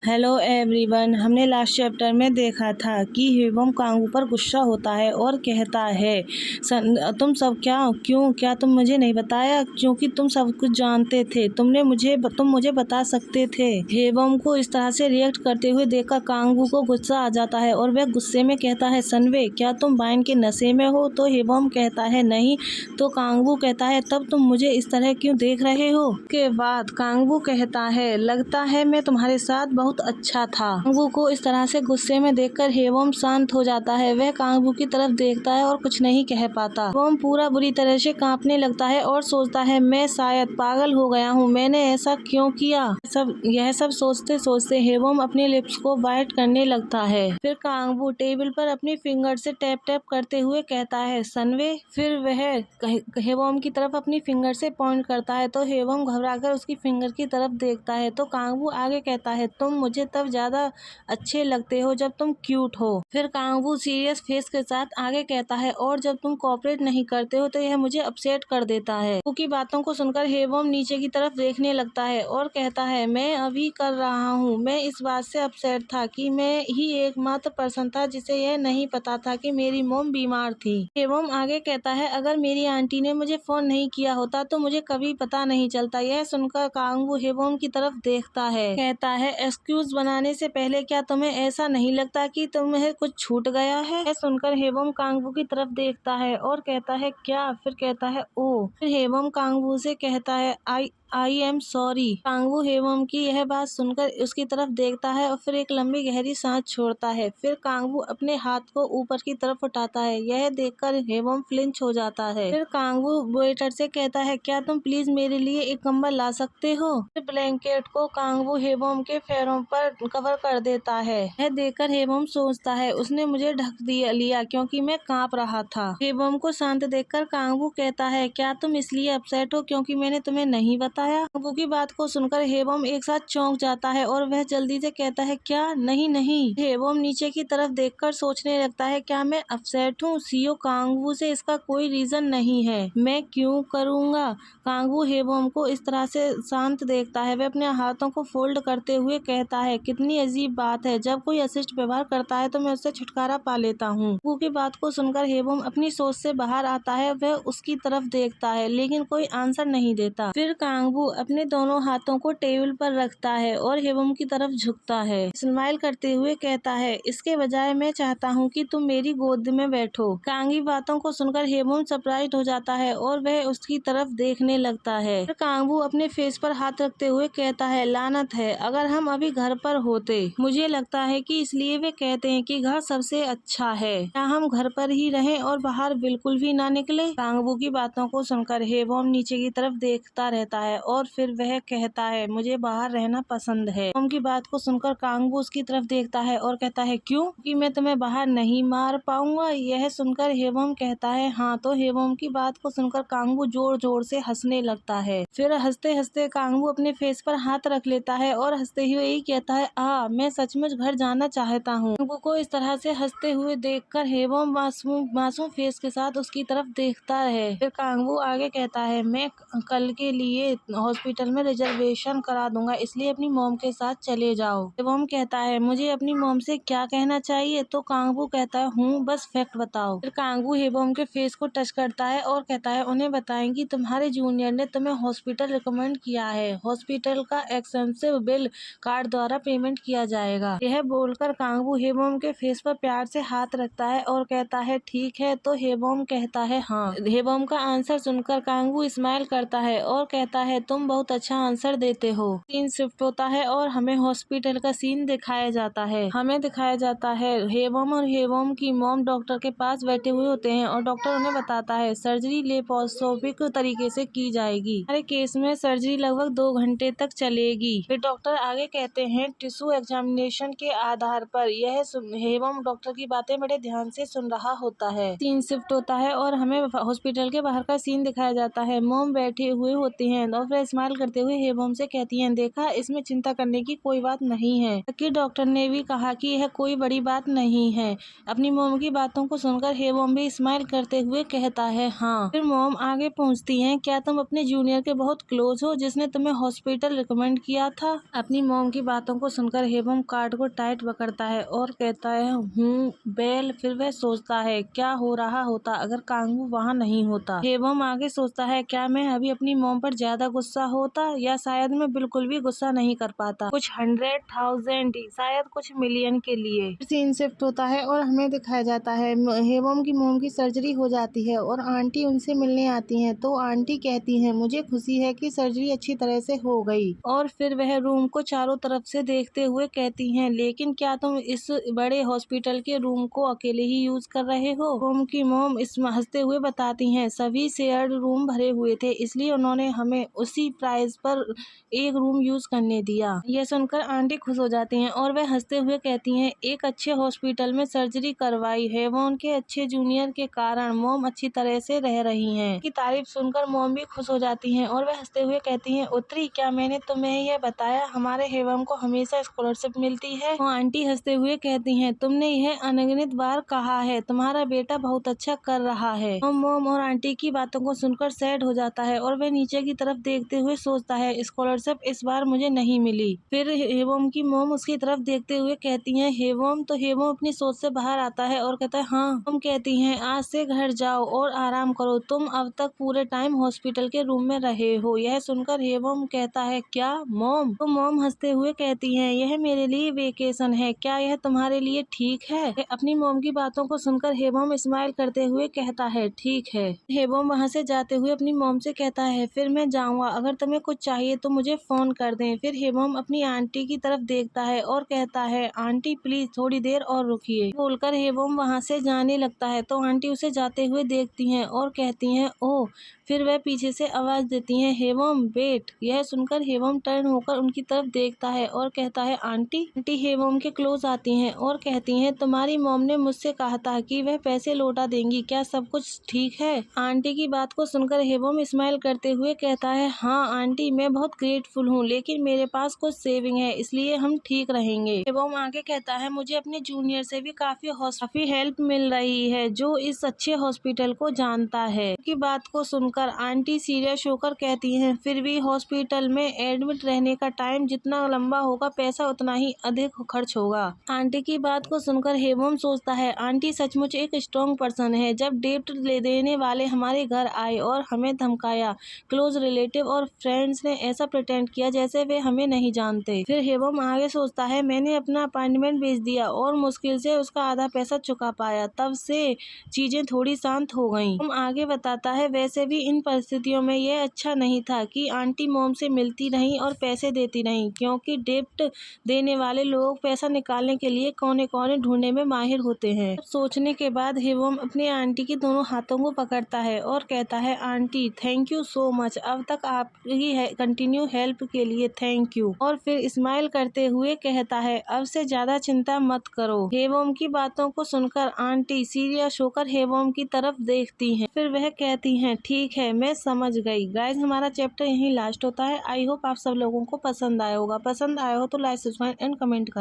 Hello everyone. हमने last chapter में देखा था कि हेबम कांगू पर गुस्सा होता है और कहता है तुम सब क्या तुम मुझे नहीं बताया, क्योंकि तुम सब कुछ जानते थे। तुम मुझे बता सकते थे। हेबम को इस तरह से रिएक्ट करते हुए देखकर कांगू को गुस्सा आ जाता है और वह गुस्से में कहता है, सनवे क्या तुम वाइन के नशे में हो? तो हेबम कहता है नहीं। तो कांगू कहता है तब तुम मुझे इस तरह क्यों देख रहे हो? के बाद कांगू कहता है लगता है मैं तुम्हारे साथ बहुत अच्छा था। कांगू को इस तरह से गुस्से में देखकर हेबम शांत हो जाता है। वह कांगू की तरफ देखता है और कुछ नहीं कह पाता। हेबम पूरा बुरी तरह से कांपने लगता है और सोचता है मैं शायद पागल हो गया हूँ, मैंने ऐसा क्यों किया? यह सब सोचते सोचते हेबम अपने लिप्स को बाइट करने लगता है। फिर कांगू टेबल पर अपनी फिंगर से टैप टैप करते हुए कहता है सनवे। फिर वह हेबम की तरफ अपनी फिंगर से पॉइंट करता है तो हेबम घबराकर उसकी फिंगर की तरफ देखता है। तो कांगू आगे कहता है तुम मुझे तब ज्यादा अच्छे लगते हो जब तुम क्यूट हो। फिर कांगू सीरियस फेस के साथ आगे कहता है और जब तुम कोऑपरेट नहीं करते हो तो यह मुझे अपसेट कर देता है। कांगू की बातों को सुनकर हेबम नीचे की तरफ देखने लगता है और कहता है मैं अभी कर रहा हूँ। मैं इस बात से अपसेट था कि मैं ही एकमात्र पर्सन था जिसे यह नहीं पता था कि मेरी मॉम बीमार थी। हेबम आगे कहता है अगर मेरी आंटी ने मुझे फोन नहीं किया होता तो मुझे कभी पता नहीं चलता। यह सुनकर कांगू हेबम की तरफ देखता है, कहता है एक्सक्यूज बनाने से पहले क्या तुम्हें ऐसा नहीं लगता कि तुम्हें कुछ छूट गया है? यह सुनकर हेबम कांगू की तरफ देखता है और कहता है क्या? फिर कहता है ओ। फिर हेबम कांगू से कहता है आई एम सॉरी। कांगू हेबम की यह बात सुनकर उसकी तरफ देखता है और फिर एक लंबी गहरी सांस छोड़ता है। फिर कांगू अपने हाथ को ऊपर की तरफ उठाता है। यह देखकर हेबम फ्लिंच हो जाता है। फिर कांगू वेटर से कहता है क्या तुम प्लीज मेरे लिए एक कंबल ला सकते हो? फिर ब्लैंकेट को कांगू हेबम के पैरों पर कवर कर देता है। यह देखकर हेबम सोचता है उसने मुझे ढक लिया क्योंकि मैं कांप रहा था। हेबम को शांत देखकर कांगू कहता है क्या तुम इसलिए अपसेट हो क्योंकि मैंने तुम्हें नहीं बताया? कांगू की बात को सुनकर हेबम एक साथ चौंक जाता है और वह जल्दी से कहता है क्या? नहीं। हेबम नीचे की तरफ देखकर सोचने लगता है क्या मैं अपसेट हूँ? सीओ कांगू से इसका कोई रीजन नहीं है, मैं क्यों करूँगा? कांगू हेबम को इस तरह से शांत देखता है। वह अपने हाथों को फोल्ड करते हुए कहता है कितनी अजीब बात है, जब कोई अशिष्ट व्यवहार करता है तो मैं उससे छुटकारा पा लेता हूँ। कांगू की बात को सुनकर हेबम अपनी सोच से बाहर आता है। वह उसकी तरफ देखता है लेकिन कोई आंसर नहीं देता। फिर कांगू अपने दोनों हाथों को टेबल पर रखता है और हेबम की तरफ झुकता है। स्माइल करते हुए कहता है इसके बजाय मैं चाहता हूँ कि तुम मेरी गोद में बैठो। कांगू की बातों को सुनकर हेबम सरप्राइज हो जाता है और वह उसकी तरफ देखने लगता है। फिर कांगू अपने फेस पर हाथ रखते हुए कहता है लानत है, अगर हम अभी घर पर होते। मुझे लगता है कि इसलिए वे कहते हैं कि घर सबसे अच्छा है। क्या हम घर पर ही रहें और बाहर बिल्कुल भी ना निकले? कांगू की बातों को सुनकर हेबम नीचे की तरफ देखता रहता है और फिर वह कहता है मुझे बाहर रहना पसंद है। हेबम की बात को सुनकर कांगू उसकी तरफ देखता है और कहता है क्यों? कि मैं तुम्हें बाहर नहीं मार पाऊंगा? यह सुनकर हेबम कहता है हाँ। तो हेबम की बात को सुनकर कांगू जोर जोर से हंसने लगता है। फिर हंसते हंसते कांगू अपने फेस पर हाथ रख लेता है और हंसते हुए यही कहता है मैं सचमुच घर जाना चाहता हूँ। कांगू को इस तरह से हंसते हुए देखकर हेबम मासूम फेस के साथ उसकी तरफ देखता है। फिर कांगू आगे कहता है मैं कल के लिए हॉस्पिटल में रिजर्वेशन करा दूंगा, इसलिए अपनी मॉम के साथ चले जाओ। हेबम कहता है मुझे अपनी मॉम से क्या कहना चाहिए? तो कांगू कहता है बस फैक्ट बताओ। फिर कांगू हेबम के फेस को टच करता है और कहता है उन्हें बताएं कि तुम्हारे जूनियर ने तुम्हें हॉस्पिटल रिकमेंड किया है। हॉस्पिटल का एक्सपेंसिव बिल कार्ड द्वारा पेमेंट किया जाएगा। यह बोलकर कांगू हेबम के फेस पर प्यार से हाथ रखता है और कहता है ठीक है। तो हेबम कहता है हाँ। हेबम का आंसर सुनकर कांगू स्माइल करता है और कहता है तुम बहुत अच्छा आंसर देते हो। सीन शिफ्ट होता है और हमें हॉस्पिटल का सीन दिखाया जाता है। हमें दिखाया जाता है हेबम और हेबम की मॉम डॉक्टर के पास बैठे हुए होते हैं और डॉक्टर उन्हें बताता है सर्जरी लेप्रोस्कोपिक तरीके से की जाएगी। हमारे केस में सर्जरी लगभग 2 घंटे तक चलेगी। फिर डॉक्टर आगे कहते हैं टिश्यू एग्जामिनेशन के आधार पर। यह हेबम डॉक्टर की बातें बड़े ध्यान से सुन रहा होता है। सीन शिफ्ट होता है और हमें हॉस्पिटल के बाहर का सीन दिखाया जाता है। मॉम बैठे हुए होती हैं और फिर स्माइल करते हुए हेबोम से कहती हैं, देखा, इसमें चिंता करने की कोई बात नहीं है, कि डॉक्टर ने भी कहा कि यह कोई बड़ी बात नहीं है। अपनी मोम की बातों को सुनकर हेबोम भी स्माइल करते हुए कहता है, हाँ। फिर मोम आगे पूछती हैं, क्या तुम अपने जूनियर के बहुत क्लोज हो जिसने तुम्हें हॉस्पिटल रिकमेंड किया था? अपनी मोम की बातों को सुनकर हेबोम कार्ड को टाइट पकड़ता है और कहता है, हूँ बेल। फिर वह सोचता है क्या हो रहा होता अगर कांगू वहाँ नहीं होता। हेबोम आगे सोचता है, क्या मैं अभी अपनी मोम पर ज्यादा गुस्सा होता, या शायद मैं बिल्कुल भी गुस्सा नहीं कर पाता, कुछ 100,000 शायद कुछ मिलियन के लिए। सीन शिफ्ट होता है और हमें दिखाया जाता है हेबोम की मोम की सर्जरी हो जाती है और आंटी उनसे मिलने आती हैं। तो आंटी कहती हैं, मुझे खुशी है कि सर्जरी अच्छी तरह से हो गई। और फिर वह रूम को चारों तरफ से देखते हुए कहती हैं, लेकिन क्या तुम इस बड़े हॉस्पिटल के रूम को अकेले ही यूज कर रहे हो? होम की मोम हंसते हुए बताती हैं, सभी शेयर्ड रूम भरे हुए थे, इसलिए उन्होंने हमें उसी प्राइस पर एक रूम यूज करने दिया। यह सुनकर आंटी खुश हो जाती हैं और वह हंसते हुए कहती हैं, एक अच्छे हॉस्पिटल में सर्जरी करवाई है, वो उनके अच्छे जूनियर के कारण मोम अच्छी तरह से रह रही हैं। की तारीफ सुनकर मोम भी खुश हो जाती हैं और वह हंसते हुए कहती हैं, उत्तरी, क्या मैंने तुम्हें यह बताया हमारे हेबोम को हमेशा स्कॉलरशिप मिलती है? वो आंटी हंसते हुए कहती हैं, तुमने यह अनगिनत बार कहा है, तुम्हारा बेटा बहुत अच्छा कर रहा है। मोम और आंटी की बातों को सुनकर सैड हो जाता है और वह नीचे की तरफ देखते हुए सोचता है, स्कॉलरशिप इस बार मुझे नहीं मिली। फिर हेबोम की मोम उसकी तरफ देखते हुए कहती हैं, हेबोम। तो हेबोम अपनी सोच से बाहर आता है और कहता है, हाँ। तुम कहती हैं, आज से घर जाओ और आराम करो, तुम अब तक पूरे टाइम हॉस्पिटल के रूम में रहे हो। यह सुनकर हेबोम कहता है, क्या मोम? तो मोम हंसते हुए कहती हैं, यह मेरे लिए वेकेशन है, क्या यह तुम्हारे लिए ठीक है? अपनी मोम की बातों को सुनकर हेबोम स्माइल करते हुए कहता है, ठीक है। हेबोम वहाँ से जाते हुए अपनी मोम से कहता है, फिर मैं जाऊंगा, अगर तुम्हें कुछ चाहिए तो मुझे फोन कर दें। फिर हेबोम अपनी आंटी की तरफ देखता है और कहता है, आंटी प्लीज थोड़ी देर और रुकिए। बोलकर हेबोम वहाँ से जाने लगता है तो आंटी उसे जाते हुए देखती हैं और कहती हैं, ओह। फिर वह पीछे से आवाज देती हैं, हेबोम वेट। यह सुनकर हेबोम टर्न होकर उनकी तरफ देखता है और कहता है, आंटी। आंटी हेबोम के क्लोज आती हैं और कहती हैं, तुम्हारी मॉम ने मुझसे कहा था कि वह पैसे लौटा देंगी, क्या सब कुछ ठीक है? आंटी की बात को सुनकर हेबोम स्माइल करते हुए कहता है, हाँ आंटी, मैं बहुत ग्रेटफुल हूँ, लेकिन मेरे पास कुछ सेविंग है, इसलिए हम ठीक रहेंगे। हेबोम आगे कहता है, मुझे अपने जूनियर से भी काफी हेल्प मिल रही है जो इस अच्छे हॉस्पिटल को जानता है। की बात को सुनकर आंटी सीरियस होकर कहती हैं, फिर भी हॉस्पिटल में एडमिट रहने का टाइम जितना लंबा होगा, पैसा उतना ही अधिक खर्च होगा। आंटी की बात को सुनकर हेबोम सोचता है, आंटी सचमुच एक स्ट्रॉन्ग पर्सन है। जब डेब्ट ले देने वाले हमारे घर आए और हमें धमकाया, क्लोज रिलेटिव और फ्रेंड्स ने ऐसा प्रिटेंड किया जैसे वे हमें नहीं जानते। फिर हेबोम आगे सोचता है, मैंने अपना अपार्टमेंट बेच दिया और मुश्किल से उसका आधा पैसा चुका पाया, तब से चीजें थोड़ी शांत हो गईं। हम आगे बताता है, वैसे भी इन परिस्थितियों में यह अच्छा नहीं था कि आंटी मोम से मिलती रहीं और पैसे देती रहीं, क्योंकि डेब्ट देने वाले लोग पैसा निकालने के लिए कोने कोने ढूंढने में माहिर होते हैं। सोचने के बाद हेबोम अपनी आंटी की दोनों हाथों को पकड़ता है और कहता है, aunty thank you so much, अब तक आपकी कंटिन्यू हेल्प के लिए थैंक यू। और फिर स्माइल करते हुए कहता है, अब से ज्यादा चिंता मत करो। हेबोम की बातों को सुनकर आंटी सीरियस होकर हेबोम की तरफ देखती हैं। फिर वह कहती हैं, ठीक है, मैं समझ गई। गाइज, हमारा चैप्टर यहीं लास्ट होता है। आई होप आप सब लोगों को पसंद आया होगा। पसंद आया हो तो लाइक, सब्सक्राइब एंड कमेंट करें।